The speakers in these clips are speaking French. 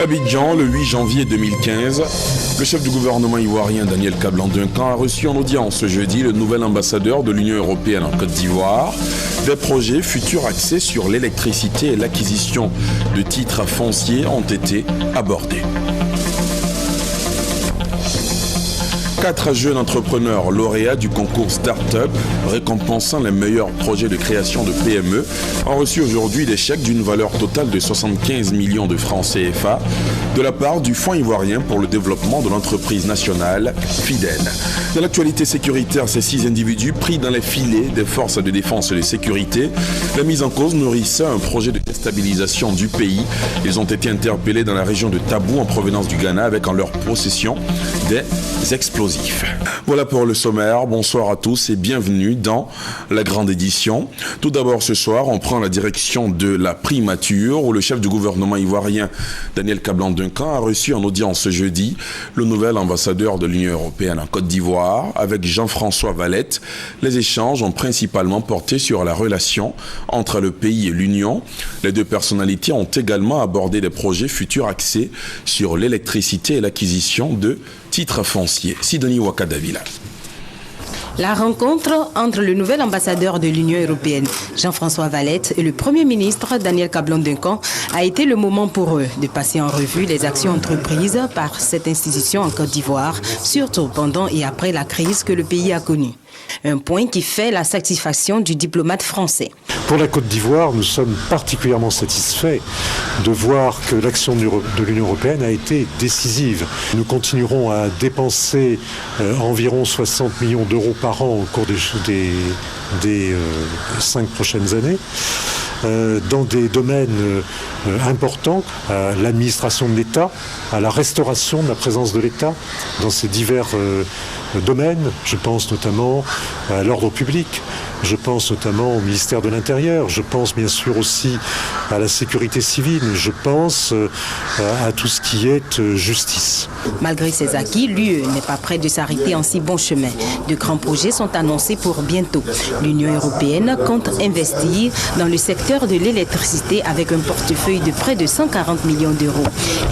Abidjan, le 8 janvier 2015, le chef du gouvernement ivoirien Daniel Kablan-Duncan a reçu en audience ce jeudi le nouvel ambassadeur de l'Union européenne en Côte d'Ivoire. Des projets futurs axés sur l'électricité et l'acquisition de titres fonciers ont été abordés. 4 jeunes entrepreneurs lauréats du concours Start-up récompensant les meilleurs projets de création de PME ont reçu aujourd'hui des chèques d'une valeur totale de 75 millions de francs CFA de la part du Fonds ivoirien pour le développement de l'entreprise nationale, FIDEN. Dans l'actualité sécuritaire, ces 6 individus pris dans les filets des forces de défense et de sécurité, la mise en cause nourrissait un projet de déstabilisation du pays. Ils ont été interpellés dans la région de Tabou en provenance du Ghana avec en leur possession des explosifs. Voilà pour le sommaire. Bonsoir à tous et bienvenue dans la grande édition. Tout d'abord ce soir, on prend la direction de la primature où le chef du gouvernement ivoirien Daniel Kablan-Duncan a reçu en audience ce jeudi le nouvel ambassadeur de l'Union européenne en Côte d'Ivoire avec Jean-François Valette. Les échanges ont principalement porté sur la relation entre le pays et l'Union. Les deux personnalités ont également abordé des projets futurs axés sur l'électricité et l'acquisition de titres fonciers. Sidonie Wakadavila. La rencontre entre le nouvel ambassadeur de l'Union européenne, Jean-François Valette, et le Premier ministre Daniel Kablan-Duncan a été le moment pour eux de passer en revue les actions entreprises par cette institution en Côte d'Ivoire, surtout pendant et après la crise que le pays a connue. Un point qui fait la satisfaction du diplomate français. Pour la Côte d'Ivoire, nous sommes particulièrement satisfaits de voir que l'action de l'Union européenne a été décisive. Nous continuerons à dépenser environ 60 millions d'euros par an au cours des 5 prochaines années. Dans des domaines importants, à l'administration de l'État, à la restauration de la présence de l'État dans ces divers domaines. Je pense notamment à l'ordre public, je pense notamment au ministère de l'Intérieur, je pense bien sûr aussi à la sécurité civile, je pense à tout ce qui est justice. Malgré ces acquis, l'UE n'est pas près de s'arrêter en si bon chemin. De grands projets sont annoncés pour bientôt. L'Union européenne compte investir dans le secteur de l'électricité avec un portefeuille de près de 140 millions d'euros.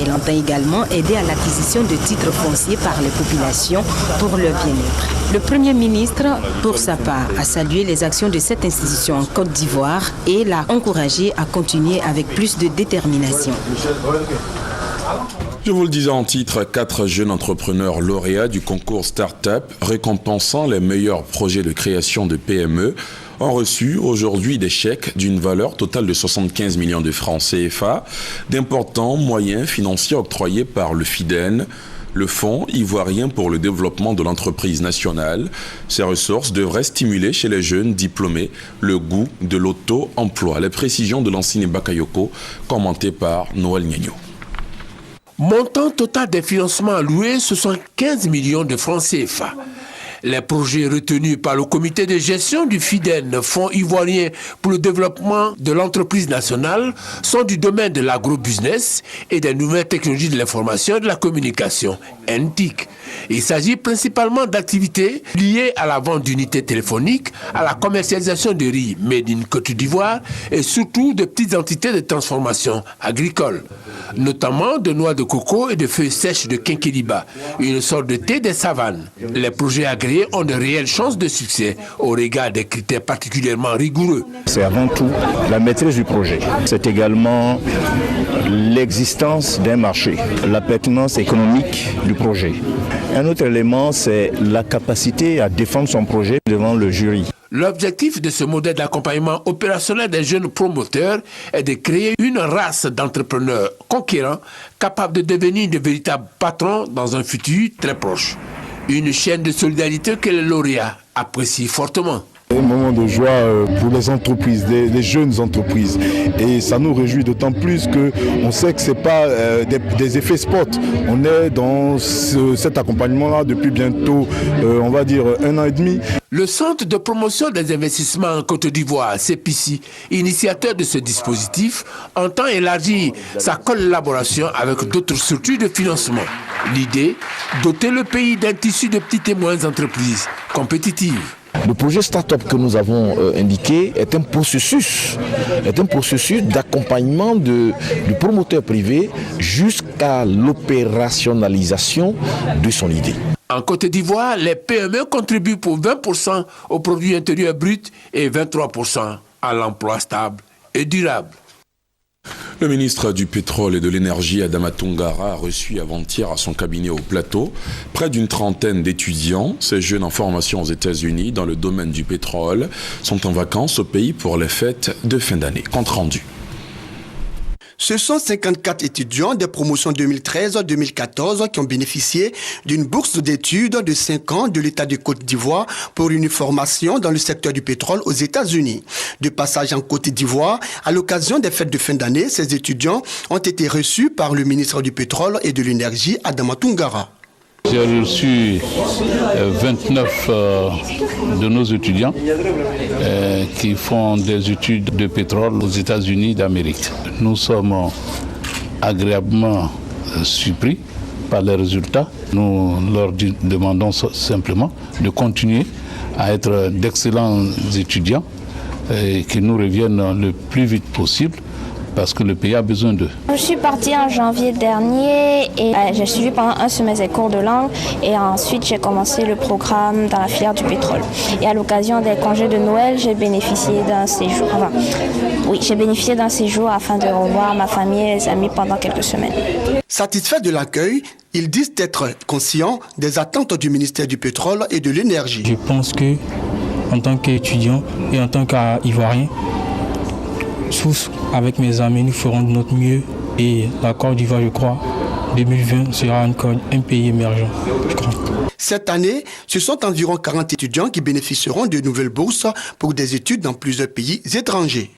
Elle entend également aider à l'acquisition de titres fonciers par les populations pour leur bien-être. Le Premier ministre, pour sa part, a salué les actions de cette institution en Côte d'Ivoire et l'a encouragé à continuer avec plus de détermination. Je vous le disais en titre, 4 jeunes entrepreneurs lauréats du concours Start-up récompensant les meilleurs projets de création de PME ont reçu aujourd'hui des chèques d'une valeur totale de 75 millions de francs CFA, d'importants moyens financiers octroyés par le FIDEN, le Fonds ivoirien pour le développement de l'entreprise nationale. Ces ressources devraient stimuler chez les jeunes diplômés le goût de l'auto-emploi. Les précisions de Lansine Bakayoko, commentées par Noël Niagno. Montant total des financements alloués, 75 millions de francs CFA. Les projets retenus par le comité de gestion du FIDEN, Fonds ivoirien pour le développement de l'entreprise nationale, sont du domaine de l'agrobusiness et des nouvelles technologies de l'information et de la communication, NTIC. Il s'agit principalement d'activités liées à la vente d'unités téléphoniques, à la commercialisation de riz made in Côte d'Ivoire et surtout de petites entités de transformation agricole, notamment de noix de coco et de feuilles sèches de quinquiliba, une sorte de thé des savanes. Les projets agréés ont de réelles chances de succès au regard des critères particulièrement rigoureux. C'est avant tout la maîtrise du projet. C'est également l'existence d'un marché, la pertinence économique du projet. Un autre élément, c'est la capacité à défendre son projet devant le jury. L'objectif de ce modèle d'accompagnement opérationnel des jeunes promoteurs est de créer une race d'entrepreneurs conquérants capables de devenir de véritables patrons dans un futur très proche. Une chaîne de solidarité que les lauréats apprécient fortement. Un moment de joie pour les entreprises, les jeunes entreprises. Et ça nous réjouit d'autant plus qu'on sait que ce n'est pas des effets spot. On est dans cet accompagnement-là depuis bientôt, on va dire, 1 an et demi. Le Centre de promotion des investissements en Côte d'Ivoire, CEPICI, initiateur de ce dispositif, entend élargir sa collaboration avec d'autres structures de financement. L'idée, doter le pays d'un tissu de petites et moyennes entreprises compétitives. Le projet Start-up que nous avons indiqué est un processus d'accompagnement du promoteur privé jusqu'à l'opérationnalisation de son idée. En Côte d'Ivoire, les PME contribuent pour 20% au produit intérieur brut et 23% à l'emploi stable et durable. Le ministre du Pétrole et de l'Énergie, Adama Toungara, a reçu avant-hier à son cabinet au Plateau près d'une trentaine d'étudiants. Ces jeunes en formation aux États-Unis dans le domaine du pétrole sont en vacances au pays pour les fêtes de fin d'année. Compte rendu. Ce sont 54 étudiants des promotions 2013-2014 qui ont bénéficié d'une bourse d'études de 5 ans de l'État de Côte d'Ivoire pour une formation dans le secteur du pétrole aux États-Unis. De passage en Côte d'Ivoire, à l'occasion des fêtes de fin d'année, ces étudiants ont été reçus par le ministre du Pétrole et de l'Énergie, Adama Toungara. J'ai reçu 29 de nos étudiants qui font des études de pétrole aux États-Unis d'Amérique. Nous sommes agréablement surpris par les résultats. Nous leur demandons simplement de continuer à être d'excellents étudiants et qu'ils nous reviennent le plus vite possible, parce que le pays a besoin d'eux. Je suis partie en janvier dernier et j'ai suivi pendant un semestre des cours de langue et ensuite j'ai commencé le programme dans la filière du pétrole. Et à l'occasion des congés de Noël, j'ai bénéficié d'un séjour. J'ai bénéficié d'un séjour afin de revoir ma famille et les amis pendant quelques semaines. Satisfaits de l'accueil, ils disent être conscients des attentes du ministère du Pétrole et de l'Énergie. Je pense que, en tant qu'étudiant et en tant qu'Ivoirien, tous, avec mes amis, nous ferons de notre mieux et la Côte d'Ivoire, je crois, 2020 sera encore un pays émergent, je crois. Cette année, ce sont environ 40 étudiants qui bénéficieront de nouvelles bourses pour des études dans plusieurs pays étrangers.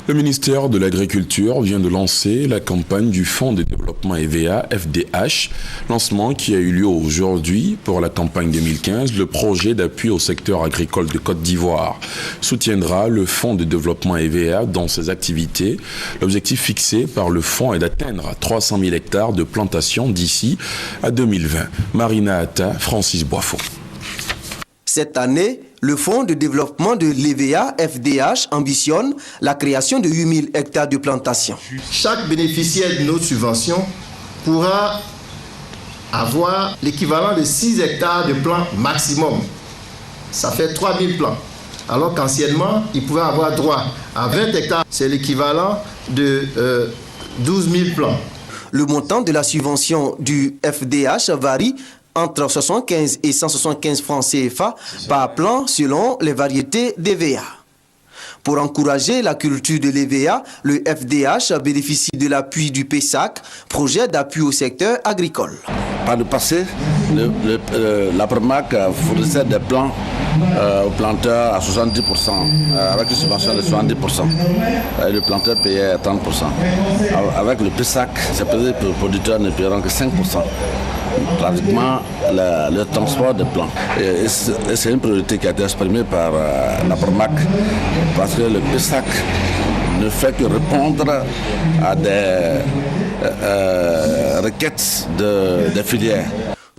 Le ministère de l'Agriculture vient de lancer la campagne du Fonds de développement EVA, FDH, lancement qui a eu lieu aujourd'hui pour la campagne 2015. Le projet d'appui au secteur agricole de Côte d'Ivoire soutiendra le Fonds de développement EVA dans ses activités. L'objectif fixé par le fonds est d'atteindre 300 000 hectares de plantations d'ici à 2020. Marina Atta, Francis Boifo. Cette année, le Fonds de développement de l'EVA, FDH, ambitionne la création de 8000 hectares de plantations. Chaque bénéficiaire de nos subventions pourra avoir l'équivalent de 6 hectares de plants maximum. Ça fait 3000 plants. Alors qu'anciennement, il pouvait avoir droit à 20 hectares. C'est l'équivalent de 12 000 plants. Le montant de la subvention du FDH varie entre 75 et 175 francs CFA par plan selon les variétés d'EVA. Pour encourager la culture de l'EVA, le FDH bénéficie de l'appui du PESAC, projet d'appui au secteur agricole. Par le passé, la PREMAC fournissait des plants aux planteurs à 70%, avec une subvention de 70%. Et le planteur payait 30%. Avec le PESAC, c'est prévu que les producteurs ne paieront que 5%. Pratiquement le transport des plants. Et c'est une priorité qui a été exprimée par la PREMAC, parce que le PESAC ne fait que répondre à des requêtes des filières.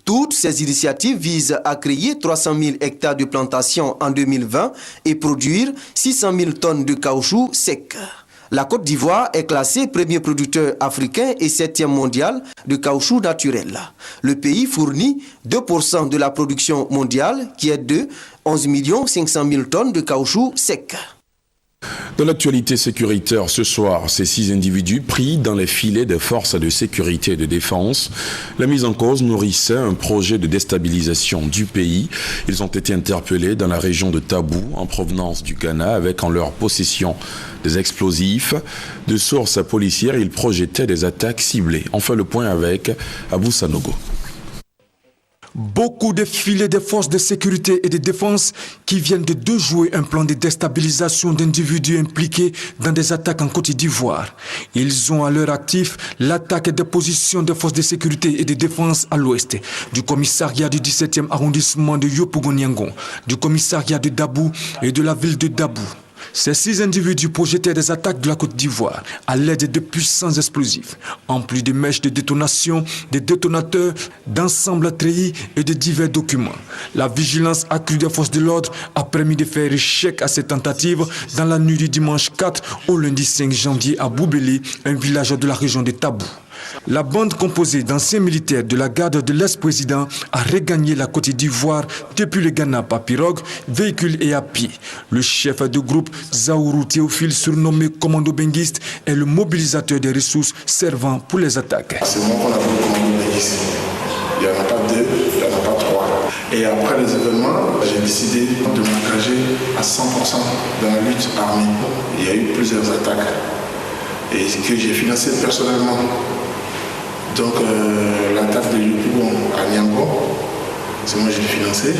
Toutes ces initiatives visent à créer 300 000 hectares de plantations en 2020 et produire 600 000 tonnes de caoutchouc sec. La Côte d'Ivoire est classée premier producteur africain et 7e mondial de caoutchouc naturel. Le pays fournit 2% de la production mondiale qui est de 11 500 000 tonnes de caoutchouc sec. Dans l'actualité sécuritaire ce soir, ces 6 individus pris dans les filets des forces de sécurité et de défense. La mise en cause nourrissait un projet de déstabilisation du pays. Ils ont été interpellés dans la région de Tabou, en provenance du Ghana, avec en leur possession des explosifs. De sources policières, ils projetaient des attaques ciblées. On fait le point avec Abou Sanogo. Beaucoup de filets des forces de sécurité et de défense qui viennent de déjouer un plan de déstabilisation d'individus impliqués dans des attaques en Côte d'Ivoire. Ils ont à leur actif l'attaque des positions des forces de sécurité et de défense à l'ouest, du commissariat du 17e arrondissement de Yopougon-Niangon, du commissariat de Dabou et de la ville de Dabou. Ces 6 individus projetaient des attaques de la Côte d'Ivoire à l'aide de puissants explosifs, en plus de mèches de détonation, des détonateurs, d'ensembles à treillis et de divers documents. La vigilance accrue des forces de l'ordre a permis de faire échec à ces tentatives dans la nuit du dimanche 4 au lundi 5 janvier à Boubélé, un village de la région de Tabou. La bande composée d'anciens militaires de la garde de l'ex-président a regagné la Côte d'Ivoire depuis le Ghana par pirogue, véhicule et à pied. Le chef de groupe Zaourou Théophile, surnommé Commando Benguiste, est le mobilisateur des ressources servant pour les attaques. C'est moi qu'on appelle Commando Benguiste. Il n'y en a pas 2, il n'y en a pas 3. Et après les événements, j'ai décidé de m'engager à 100% dans la lutte armée. Il y a eu plusieurs attaques et que j'ai financé personnellement. Donc l'attaque de Yopougon à Niambo, c'est moi qui l'ai financé.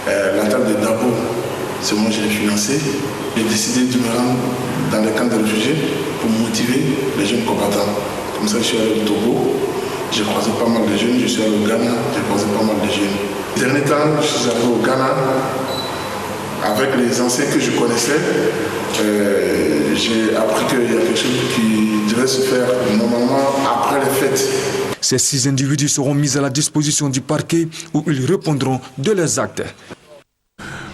L'attaque de Dabo, c'est moi qui l'ai financé. J'ai décidé de me rendre dans les camps de réfugiés pour motiver les jeunes combattants. Comme ça, je suis allé au Togo, j'ai croisé pas mal de jeunes, je suis allé au Ghana, j'ai croisé pas mal de jeunes. Ces derniers temps, je suis allé au Ghana avec les anciens que je connaissais. J'ai appris qu'il y a quelque chose qui devait se faire normalement après les fêtes. Ces 6 individus seront mis à la disposition du parquet où ils répondront de leurs actes.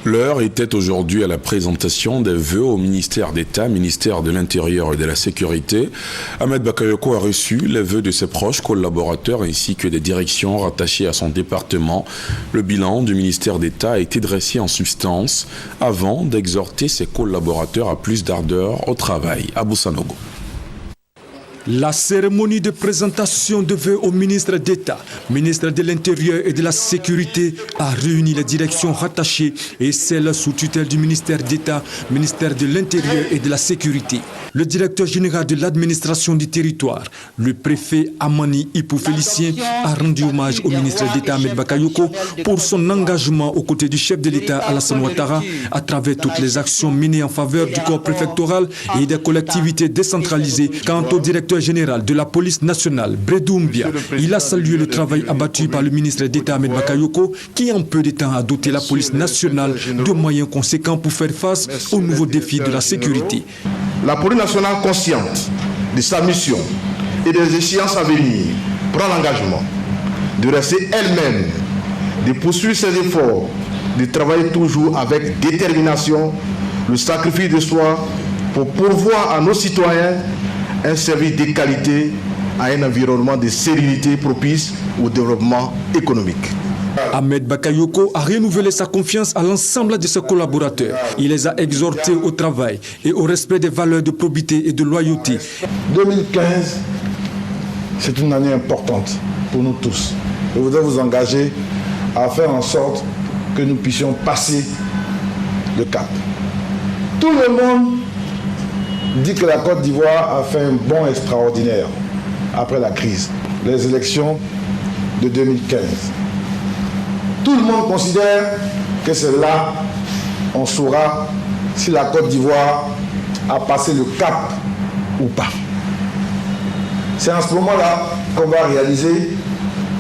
L'heure était aujourd'hui à la présentation des vœux au ministère d'État, ministère de l'Intérieur et de la Sécurité. Ahmed Bakayoko a reçu les vœux de ses proches collaborateurs ainsi que des directions rattachées à son département. Le bilan du ministère d'État a été dressé en substance avant d'exhorter ses collaborateurs à plus d'ardeur au travail. Abou Sanogo. La cérémonie de présentation de vœux au ministre d'État, ministre de l'Intérieur et de la Sécurité a réuni les directions rattachées et celles sous tutelle du ministère d'État, ministère de l'Intérieur et de la Sécurité. Le directeur général de l'administration du territoire, le préfet Amani Ipou Félicien, a rendu hommage au ministre d'État Ahmed Bakayoko pour son engagement aux côtés du chef de l'État Alassane Ouattara à travers toutes les actions menées en faveur du corps préfectoral et des collectivités décentralisées. Quant au directeur général de la police nationale, Bredoumbia, il a salué le travail abattu par le ministre d'État Ahmed Bakayoko qui en peu de temps a doté la police nationale de moyens conséquents pour faire face aux nouveaux défis de la sécurité. La police nationale, consciente de sa mission et des échéances à venir, prend l'engagement de rester elle-même, de poursuivre ses efforts, de travailler toujours avec détermination, le sacrifice de soi pour pourvoir à nos citoyens un service de qualité à un environnement de sérénité propice au développement économique. Ahmed Bakayoko a renouvelé sa confiance à l'ensemble de ses collaborateurs. Il les a exhortés au travail et au respect des valeurs de probité et de loyauté. 2015, c'est une année importante pour nous tous. Je voudrais vous engager à faire en sorte que nous puissions passer le cap. Tout le monde dit que la Côte d'Ivoire a fait un bond extraordinaire après la crise, les élections de 2015. Tout le monde considère que c'est là on saura si la Côte d'Ivoire a passé le cap ou pas. C'est en ce moment-là qu'on va réaliser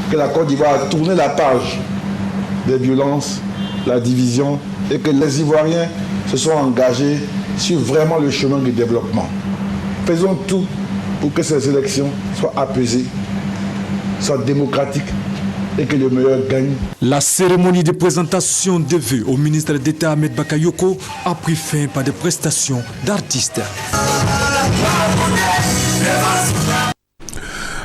que la Côte d'Ivoire a tourné la page des violences, la division et que les Ivoiriens se sont engagés sur vraiment le chemin du développement. Faisons tout pour que ces élections soient apaisées, soient démocratiques et que le meilleur gagne. La cérémonie de présentation de vœux au ministre d'État Ahmed Bakayoko a pris fin par des prestations d'artistes.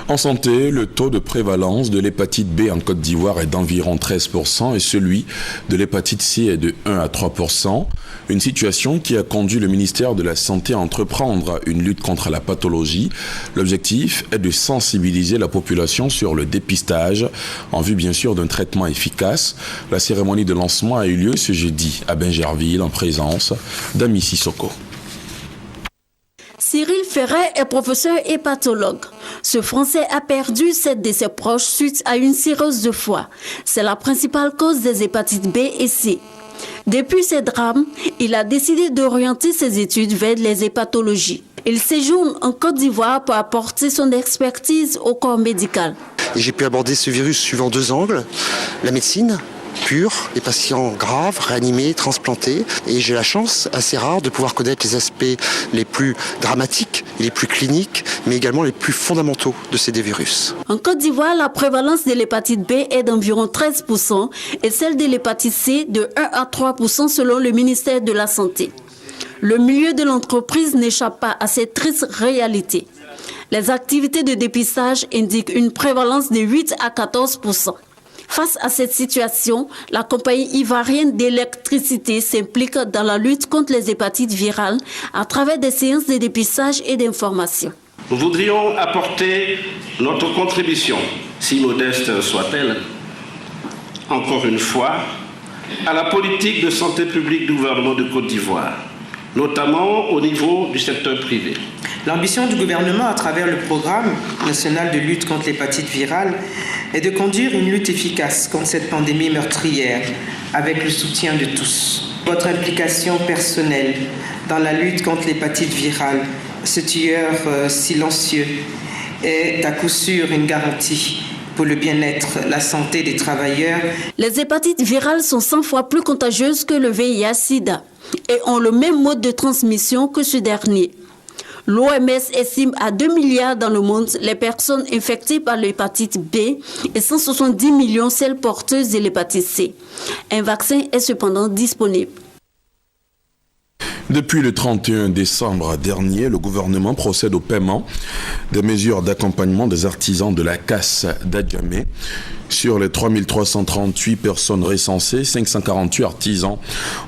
En santé, le taux de prévalence de l'hépatite B en Côte d'Ivoire est d'environ 13% et celui de l'hépatite C est de 1 à 3%. Une situation qui a conduit le ministère de la Santé à entreprendre une lutte contre la pathologie. L'objectif est de sensibiliser la population sur le dépistage en vue bien sûr d'un traitement efficace. La cérémonie de lancement a eu lieu ce jeudi à Bingerville en présence d'Ami Sissoko. Cyril Ferret est professeur hépatologue. Ce Français a perdu 7 de ses proches suite à une cirrhose de foie. C'est la principale cause des hépatites B et C. Depuis ces drames, il a décidé d'orienter ses études vers les hépatologies. Il séjourne en Côte d'Ivoire pour apporter son expertise au corps médical. J'ai pu aborder ce virus suivant 2 angles, la médecine purs, les patients graves, réanimés, transplantés. Et j'ai la chance, assez rare, de pouvoir connaître les aspects les plus dramatiques, les plus cliniques, mais également les plus fondamentaux de ces deux virus. En Côte d'Ivoire, la prévalence de l'hépatite B est d'environ 13% et celle de l'hépatite C de 1 à 3% selon le ministère de la Santé. Le milieu de l'entreprise n'échappe pas à cette triste réalité. Les activités de dépistage indiquent une prévalence de 8 à 14%. Face à cette situation, la compagnie ivoirienne d'électricité s'implique dans la lutte contre les hépatites virales à travers des séances de dépistage et d'information. Nous voudrions apporter notre contribution, si modeste soit-elle, encore une fois, à la politique de santé publique du gouvernement de Côte d'Ivoire, notamment au niveau du secteur privé. L'ambition du gouvernement à travers le programme national de lutte contre l'hépatite virale est de conduire une lutte efficace contre cette pandémie meurtrière avec le soutien de tous. Votre implication personnelle dans la lutte contre l'hépatite virale, ce tueur silencieux, est à coup sûr une garantie pour le bien-être, la santé des travailleurs. Les hépatites virales sont 100 fois plus contagieuses que le VIH-Sida et ont le même mode de transmission que ce dernier. L'OMS estime à 2 milliards dans le monde les personnes infectées par l'hépatite B et 170 millions celles porteuses de l'hépatite C. Un vaccin est cependant disponible. Depuis le 31 décembre dernier, le gouvernement procède au paiement des mesures d'accompagnement des artisans de la casse d'Adjamé. Sur les 3338 personnes recensées, 548 artisans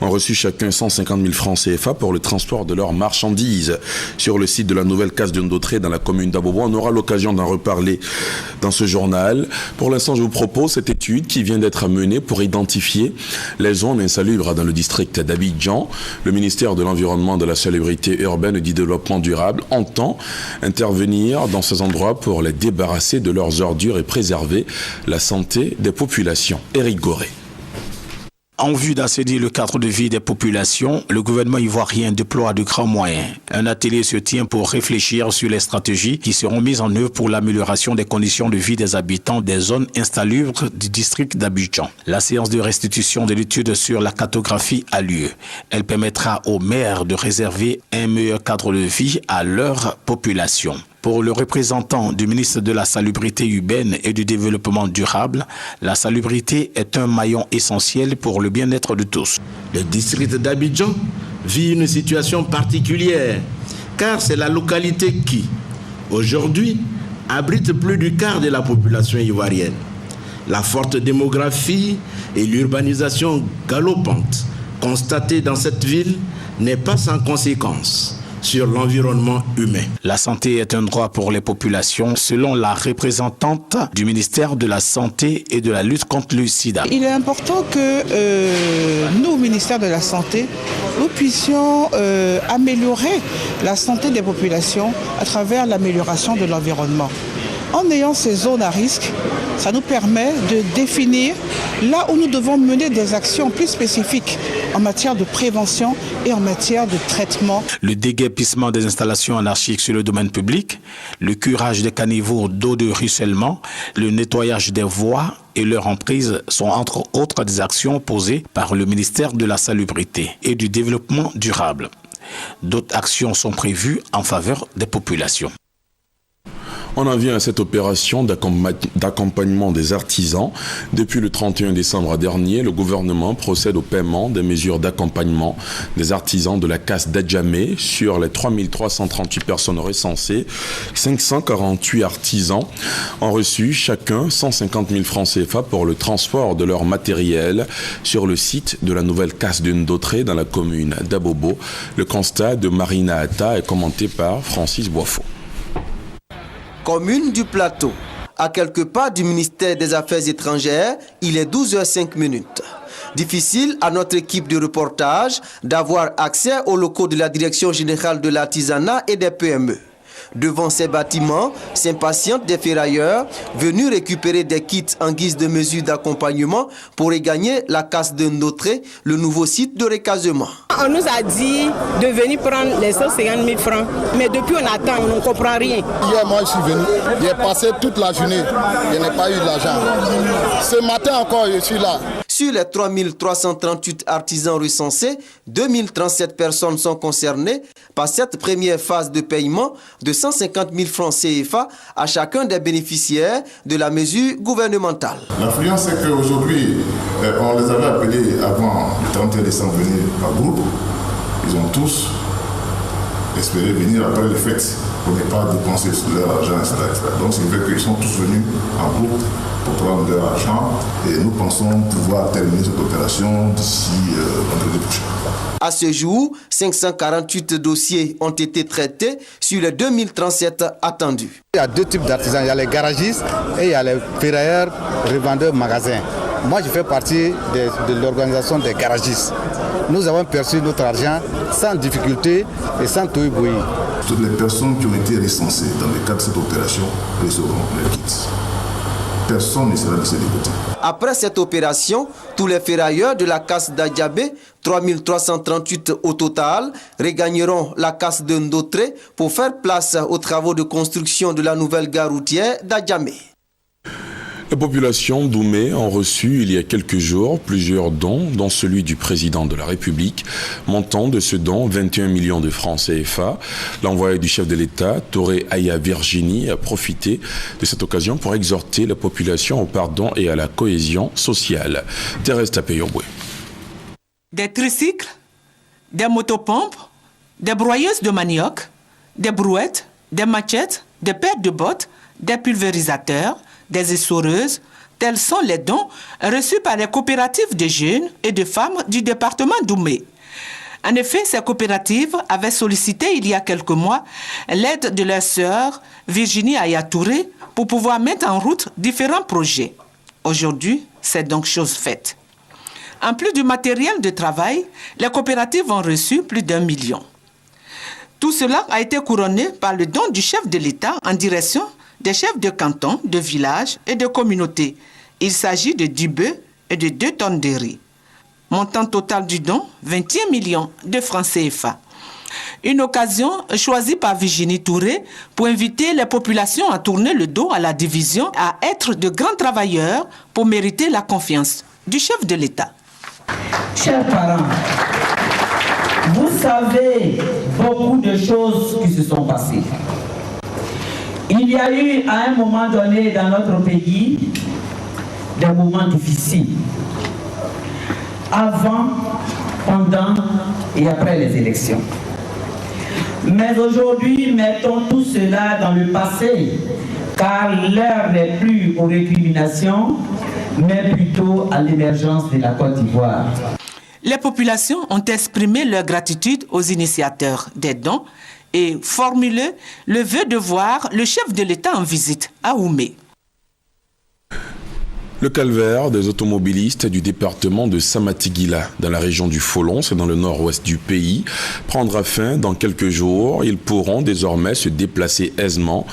ont reçu chacun 150 000 francs CFA pour le transport de leurs marchandises. Sur le site de la nouvelle case de Ndautré dans la commune d'Abobo, on aura l'occasion d'en reparler dans ce journal. Pour l'instant, je vous propose cette étude qui vient d'être menée pour identifier les zones insalubres dans le district d'Abidjan. Le ministère de l'Environnement, de la Salubrité urbaine et du Développement durable entend intervenir dans ces endroits pour les débarrasser de leurs ordures et préserver la santé des populations. Éric Goré. En vue d'assainir le cadre de vie des populations, le gouvernement ivoirien déploie de grands moyens. Un atelier se tient pour réfléchir sur les stratégies qui seront mises en œuvre pour l'amélioration des conditions de vie des habitants des zones insalubres du district d'Abidjan. La séance de restitution de l'étude sur la cartographie a lieu. Elle permettra aux maires de réserver un meilleur cadre de vie à leur population. Pour le représentant du ministre de la Salubrité urbaine et du Développement durable, la salubrité est un maillon essentiel pour le bien-être de tous. Le district d'Abidjan vit une situation particulière, car c'est la localité qui, aujourd'hui, abrite plus du quart de la population ivoirienne. La forte démographie et l'urbanisation galopante constatée dans cette ville n'est pas sans conséquence sur l'environnement humain. La santé est un droit pour les populations, selon la représentante du ministère de la Santé et de la lutte contre le sida. Il est important que nous, au ministère de la Santé, nous puissions améliorer la santé des populations à travers l'amélioration de l'environnement. En ayant ces zones à risque, ça nous permet de définir là où nous devons mener des actions plus spécifiques en matière de prévention et en matière de traitement. Le déguerpissement des installations anarchiques sur le domaine public, le curage des caniveaux d'eau de ruissellement, le nettoyage des voies et leur emprise sont entre autres des actions posées par le ministère de la Salubrité et du Développement durable. D'autres actions sont prévues en faveur des populations. On en vient à cette opération d'accompagnement des artisans. Depuis le 31 décembre dernier, le gouvernement procède au paiement des mesures d'accompagnement des artisans de la casse d'Adjamé. Sur les 3338 personnes recensées, 548 artisans ont reçu chacun 150 000 francs CFA pour le transport de leur matériel sur le site de la nouvelle casse de Ndautré dans la commune d'Abobo. Le constat de Marina Atta est commenté par Francis Boifo. Commune du Plateau. À quelques pas du ministère des Affaires étrangères, il est 12h05. Difficile à notre équipe de reportage d'avoir accès aux locaux de la Direction générale de l'artisanat et des PME. Devant ces bâtiments, s'impatientent des ferrailleurs venus récupérer des kits en guise de mesure d'accompagnement pour y gagner la casse de Ndautré, le nouveau site de recasement. On nous a dit de venir prendre les 150 000 francs, mais depuis on attend, on ne comprend rien. Hier, moi, je suis venu, j'ai passé toute la journée, je n'ai pas eu de l'argent. Ce matin encore, je suis là. Sur les 3338 artisans recensés, 2037 personnes sont concernées par cette première phase de paiement de 150 000 francs CFA à chacun des bénéficiaires de la mesure gouvernementale. L'influence, c'est qu'aujourd'hui, on les avait appelés avant le 31 décembre venir par groupe. Ils ont tous espéré venir après les fêtes pour ne pas dépenser leur argent, etc. Donc, c'est vrai qu'ils sont tous venus en groupe pour prendre leur argent et nous pensons pouvoir terminer cette opération d'ici vendredi prochain. À ce jour, 548 dossiers ont été traités sur les 2037 attendus. Il y a deux types d'artisans, il y a les garagistes et il y a les ferrailleurs, revendeurs, magasins. Moi, je fais partie de l'organisation des garagistes. Nous avons perçu notre argent sans difficulté et sans tohu-bohi. Toutes les personnes qui ont été recensées dans le cadre de cette opération recevront les kits. Personne ne sera laissé de côté. Après cette opération, tous les ferrailleurs de la casse d'Adjabé, 3338 au total, regagneront la casse de Ndotré pour faire place aux travaux de construction de la nouvelle gare routière d'Adjamé. La population d'Oumé a reçu il y a quelques jours plusieurs dons, dont celui du président de la République. Montant de ce don, 21 millions de francs CFA. L'envoyé du chef de l'État, Touré Aya Virginie, a profité de cette occasion pour exhorter la population au pardon et à la cohésion sociale. Thérèse Tapeyoboué. Des tricycles, des motopompes, des broyeuses de manioc, des brouettes, des machettes, des paires de bottes, des pulvérisateurs, des essoreuses, tels sont les dons reçus par les coopératives de jeunes et de femmes du département d'Oumé. En effet, ces coopératives avaient sollicité il y a quelques mois l'aide de leur sœur Virginie Aya Touré pour pouvoir mettre en route différents projets. Aujourd'hui, c'est donc chose faite. En plus du matériel de travail, les coopératives ont reçu plus d'1 million. Tout cela a été couronné par le don du chef de l'État en direction des chefs de canton, de villages et de communautés. Il s'agit de 10 bœufs et de 2 tonnes de riz. Montant total du don, 21 millions de francs CFA. Une occasion choisie par Virginie Touré pour inviter les populations à tourner le dos à la division, à être de grands travailleurs pour mériter la confiance du chef de l'État. Chers parents, vous savez beaucoup de choses qui se sont passées. Il y a eu à un moment donné dans notre pays des moments difficiles. Avant, pendant et après les élections. Mais aujourd'hui, mettons tout cela dans le passé, car l'heure n'est plus aux récriminations, mais plutôt à l'émergence de la Côte d'Ivoire. Les populations ont exprimé leur gratitude aux initiateurs des dons et formulé le vœu de voir le chef de l'État en visite à Oumé. Le calvaire des automobilistes du département de Samatigila, dans la région du Folon, c'est dans le nord-ouest du pays, prendra fin dans quelques jours. Ils pourront désormais se déplacer aisément,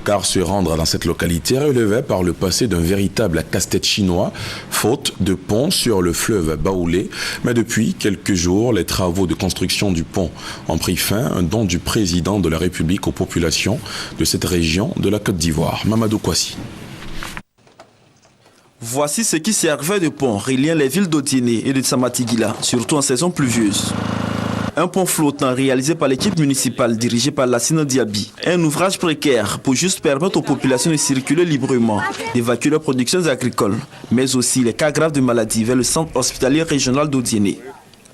car se rendre dans cette localité relevait par le passé d'un véritable casse-tête chinois, faute de pont sur le fleuve Baoulé. Mais depuis quelques jours, les travaux de construction du pont ont pris fin, un don du président de la République aux populations de cette région de la Côte d'Ivoire. Mamadou Kouassi. Voici ce qui servait de pont reliant les villes d'Odiéné et de Samatigila, surtout en saison pluvieuse. Un pont flottant réalisé par l'équipe municipale dirigée par Lassina Diaby. Un ouvrage précaire pour juste permettre aux populations de circuler librement, d'évacuer leurs productions agricoles, mais aussi les cas graves de maladies vers le centre hospitalier régional d'Odiéné.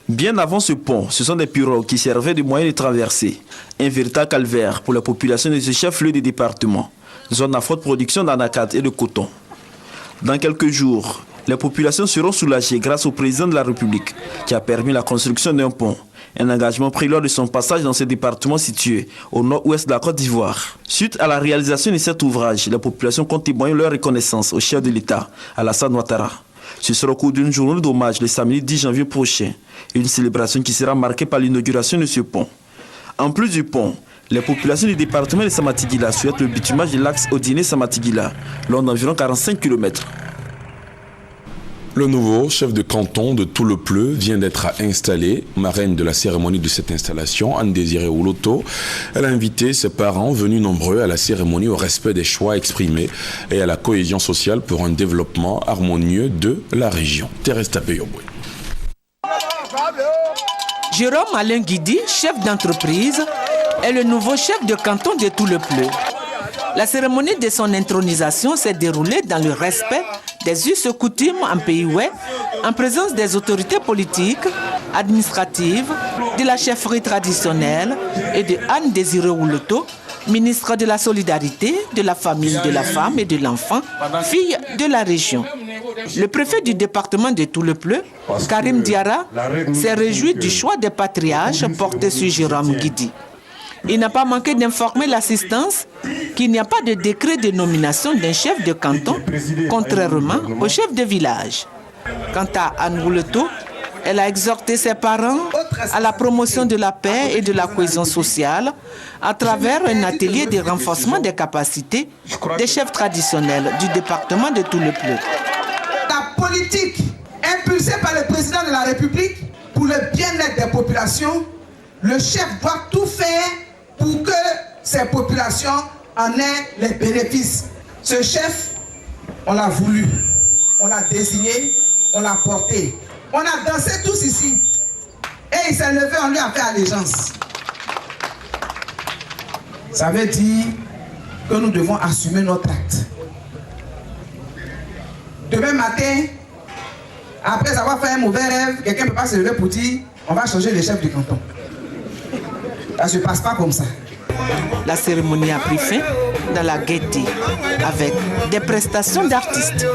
Bien avant ce pont, ce sont des pirogues qui servaient de moyen de traverser. Un véritable calvaire pour la population de ce chef-lieu du département, zone à forte production d'anacarde et de coton. Dans quelques jours, les populations seront soulagées grâce au président de la République qui a permis la construction d'un pont. Un engagement pris lors de son passage dans ce département situé au nord-ouest de la Côte d'Ivoire. Suite à la réalisation de cet ouvrage, la population compte témoigner leur reconnaissance au chef de l'État, Alassane Ouattara. Ce sera au cours d'une journée d'hommage le samedi 10 janvier prochain. Une célébration qui sera marquée par l'inauguration de ce pont. En plus du pont, les populations du département de Samatigila souhaitent le bitumage de l'axe Odiéné-Samatigila, long d'environ 45 km. Le nouveau chef de canton de Tout-le-Pleu vient d'être installé. Marraine de la cérémonie de cette installation, Anne-Désirée Ouloto, elle a invité ses parents venus nombreux à la cérémonie au respect des choix exprimés et à la cohésion sociale pour un développement harmonieux de la région. Thérèse Tapé-Yoboué. Jérôme Alain Guidi, chef d'entreprise, est le nouveau chef de canton de Tout-le-Pleu. La cérémonie de son intronisation s'est déroulée dans le respect des us et coutumes en Pays Oué, en présence des autorités politiques, administratives, de la chefferie traditionnelle et de Anne-Désirée Ouloto, ministre de la Solidarité, de la Famille, de la Femme et de l'Enfant, fille de la région. Le préfet du département de Tout-le-Pleu, Karim Diarra, s'est réjoui du choix des patriarches porté sur Jérôme Guidi. Il n'a pas manqué d'informer l'assistance qu'il n'y a pas de décret de nomination d'un chef de canton, contrairement au chef de village. Quant à Anne Ouloto, elle a exhorté ses parents à la promotion de la paix et de la cohésion sociale à travers un atelier de renforcement des capacités des chefs traditionnels du département de Tout-le-Pleu. La politique impulsée par le président de la République pour le bien-être des populations, le chef doit tout faire pour que ces populations en aient les bénéfices. Ce chef, on l'a voulu, on l'a désigné, on l'a porté. On a dansé tous ici. Et il s'est levé, on lui a fait allégeance. Ça veut dire que nous devons assumer notre acte. Demain matin, après avoir fait un mauvais rêve, quelqu'un ne peut pas se lever pour dire on va changer le chef du canton. Ça ne se passe pas comme ça. La cérémonie a pris fin dans la gaieté avec des prestations d'artistes.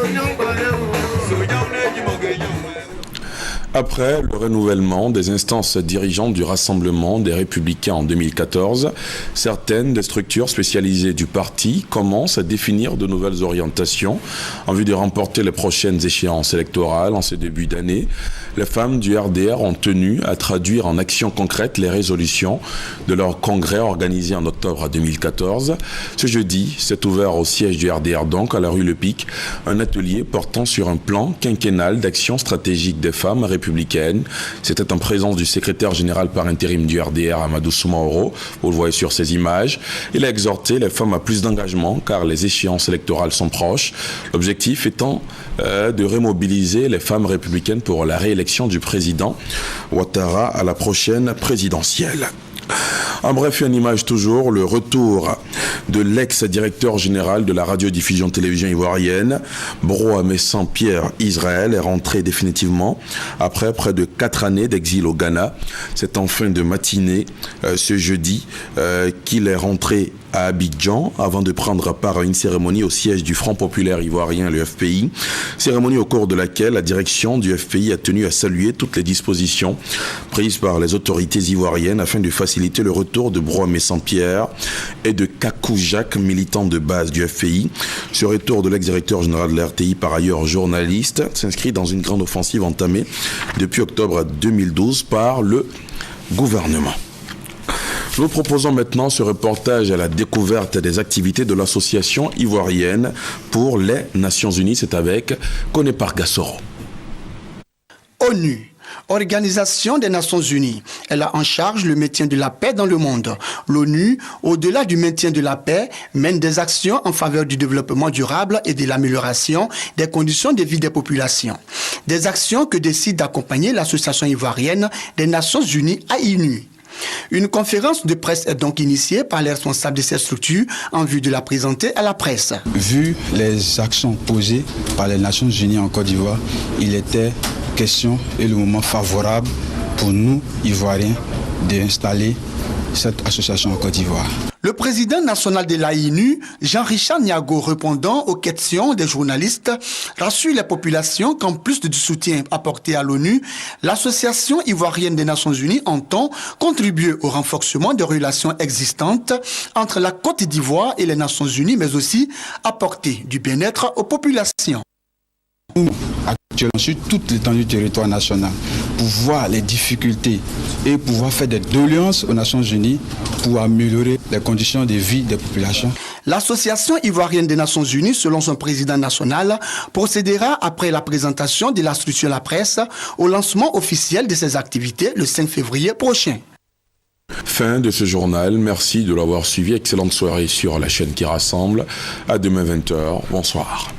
Après le renouvellement des instances dirigeantes du Rassemblement des Républicains en 2014, certaines des structures spécialisées du parti commencent à définir de nouvelles orientations en vue de remporter les prochaines échéances électorales en ce début d'année. Les femmes du RDR ont tenu à traduire en actions concrètes les résolutions de leur congrès organisé en octobre 2014. Ce jeudi, s'est ouvert au siège du RDR, donc à la rue Le Pic, un atelier portant sur un plan quinquennal d'action stratégique des femmes républicaines. C'était en présence du secrétaire général par intérim du RDR, Amadou Soumaoro. Vous le voyez sur ces images. Il a exhorté les femmes à plus d'engagement car les échéances électorales sont proches. L'objectif étant de remobiliser les femmes républicaines pour la réélection du président Ouattara à la prochaine présidentielle. En bref, une image toujours, le retour de l'ex-directeur général de la radiodiffusion-télévision ivoirienne, Bro Amessan Pierre Israël, est rentré définitivement après près de 4 années d'exil au Ghana. C'est en fin de matinée, ce jeudi, qu'il est rentré à Abidjan avant de prendre part à une cérémonie au siège du Front populaire ivoirien, le FPI. Cérémonie au cours de laquelle la direction du FPI a tenu à saluer toutes les dispositions prises par les autorités ivoiriennes afin de faciliter le retour de Bro Amessan Pierre et de Kakou Jacques, militant de base du FPI. Ce retour de l'ex-directeur général de la RTI, par ailleurs journaliste, s'inscrit dans une grande offensive entamée depuis octobre 2012 par le gouvernement. Nous proposons maintenant ce reportage à la découverte des activités de l'association ivoirienne pour les Nations Unies. C'est avec Koné Pargassoro. ONU, Organisation des Nations Unies. Elle a en charge le maintien de la paix dans le monde. L'ONU, au-delà du maintien de la paix, mène des actions en faveur du développement durable et de l'amélioration des conditions de vie des populations. Des actions que décide d'accompagner l'Association ivoirienne des Nations Unies, AINU. Une conférence de presse est donc initiée par les responsables de cette structure en vue de la présenter à la presse. Vu les actions posées par les Nations Unies en Côte d'Ivoire, il était question et le moment favorable pour nous, Ivoiriens, d'installer cette association en Côte d'Ivoire. Le président national de l'AINU, Jean-Richard Niago, répondant aux questions des journalistes, rassure les populations qu'en plus du soutien apporté à l'ONU, l'Association ivoirienne des Nations Unies entend contribuer au renforcement des relations existantes entre la Côte d'Ivoire et les Nations Unies, mais aussi apporter du bien-être aux populations. Nous, actuellement, sur toute l'étendue du territoire national, pour voir les difficultés et pouvoir faire des doléances aux Nations Unies pour améliorer les conditions de vie des populations. L'Association ivoirienne des Nations Unies, selon son président national, procédera après la présentation de l'instruction à la presse au lancement officiel de ses activités le 5 février prochain. Fin de ce journal. Merci de l'avoir suivi. Excellente soirée sur la chaîne qui rassemble. À demain 20h. Bonsoir.